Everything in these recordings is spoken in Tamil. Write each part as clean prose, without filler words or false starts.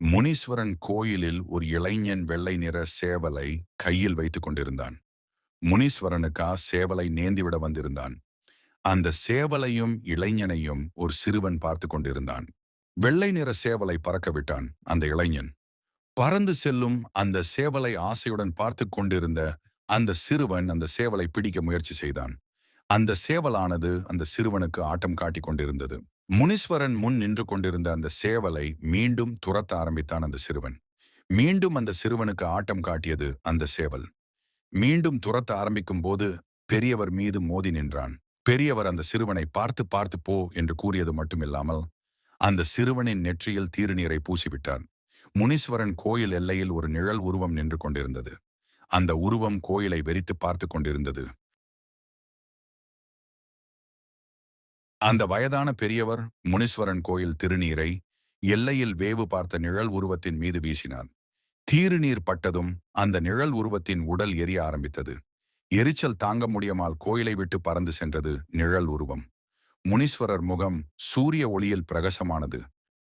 முனீஸ்வரன் கோயிலில் ஒரு இளைஞன் வெள்ளை நிற சேவலை கையில் வைத்துக் கொண்டிருந்தான். முனீஸ்வரனுக்கா சேவலை நேந்திவிட வந்திருந்தான். அந்த சேவலையும் இளைஞனையும் ஒரு சிறுவன் பார்த்து கொண்டிருந்தான். வெள்ளை நிற சேவலை பறக்க விட்டான் அந்த இளைஞன். பறந்து செல்லும் அந்த சேவலை ஆசையுடன் பார்த்து கொண்டிருந்த அந்த சிறுவன் அந்த சேவலை பிடிக்க முயற்சி செய்தான். அந்த சேவலானது அந்த சிறுவனுக்கு ஆட்டம் காட்டிக் கொண்டிருந்தது. முனீஸ்வரன் முன் நின்று கொண்டிருந்த அந்த சேவலை மீண்டும் துரத்த ஆரம்பித்தான் அந்த சிறுவன். மீண்டும் அந்த சிறுவனுக்கு ஆட்டம் காட்டியது அந்த சேவல். மீண்டும் துரத்த ஆரம்பிக்கும் போது பெரியவர் மீது மோதி நின்றான். பெரியவர் அந்த சிறுவனை பார்த்து பார்த்து போ என்று கூறியது மட்டுமில்லாமல் அந்த சிறுவனின் நெற்றியில் தீர்நீரை பூசிவிட்டார். முனீஸ்வரன் கோயில் எல்லையில் ஒரு நிழல் உருவம் நின்று கொண்டிருந்தது. அந்த உருவம் கோயிலை வெறித்து பார்த்து கொண்டிருந்தது. அந்த வயதான பெரியவர் முனீஸ்வரன் கோயில் திருநீரை எல்லையில் வேவு பார்த்த நிழல் உருவத்தின் மீது வீசினார். தீருநீர் பட்டதும் அந்த நிழல் உருவத்தின் உடல் எரிய ஆரம்பித்தது. எரிச்சல் தாங்க முடியாமல் கோயிலை விட்டு பறந்து சென்றது நிழல் உருவம். முனீஸ்வரர் முகம் சூரிய ஒளியில் பிரகாசமானது.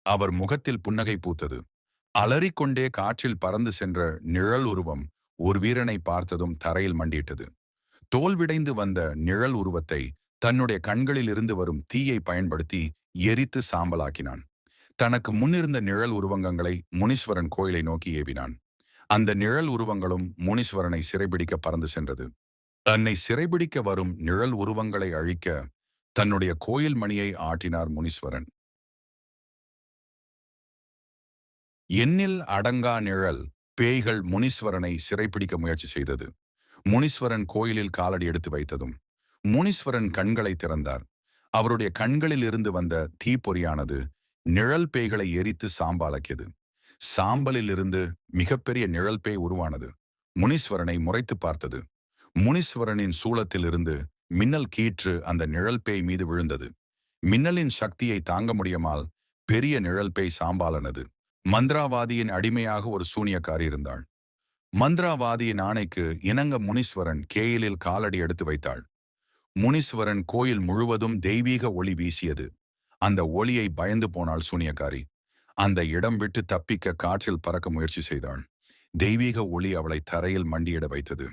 அவர் முகத்தில் புன்னகை பூத்தது. அலறிக்கொண்டே காற்றில் பறந்து சென்ற நிழல் உருவம் ஒரு வீரனை பார்த்ததும் தரையில் மண்டியிட்டது. தோல்விடைந்து வந்த நிழல் உருவத்தை தன்னுடைய கண்களில் இருந்து வரும் தீயை பயன்படுத்தி எரித்து சாம்பலாக்கினான். தனக்கு முன்னிருந்த நிழல் உருவங்களை முனீஸ்வரன் கோயிலை நோக்கி ஏவினான். அந்த நிழல் உருவங்களும் முனீஸ்வரனை சிறைபிடிக்க பறந்து சென்றது. தன்னை சிறைபிடிக்க வரும் நிழல் உருவங்களை அழிக்க தன்னுடைய கோயில் மணியை ஆட்டினார் முனீஸ்வரன். எண்ணில் அடங்கா நிழல் பேய்கள் முனீஸ்வரனை சிறைப்பிடிக்க முயற்சி செய்தது. முனீஸ்வரன் கோயிலில் காலடி எடுத்து வைத்ததும் முனீஸ்வரன் கண்களை திறந்தார். அவருடைய கண்களில் இருந்து வந்த தீப்பொறியானது நிழல் பேய்களை எரித்து சாம்பலாக்கியது. சாம்பலில் இருந்து மிகப்பெரிய நிழல் பேய் உருவானது. முனீஸ்வரனை முறைத்து பார்த்தது. முனீஸ்வரனின் சூலத்தில் இருந்து மின்னல் கீற்று அந்த நிழல் பேய் மீது விழுந்தது. மின்னலின் சக்தியை தாங்க முடியாமல் பெரிய நிழல் பேய் சாம்பாலானது. மந்திராவாதியின் அடிமையாக ஒரு சூனியக்காரி இருந்தாள். மந்திராவாதியின் ஆணைக்கு இணங்க முனீஸ்வரன் கேயிலில் காலடி எடுத்து வைத்தாள். முனீஸ்வரன் கோயில் முழுவதும் தெய்வீக ஒளி வீசியது. அந்த ஒளியை பயந்து போனாள் சூனியக்காரி. அந்த இடம் விட்டு தப்பிக்க காற்றில் பறக்க முயற்சி செய்தாள். தெய்வீக ஒளி அவளை தரையில் மண்டியிட வைத்தது.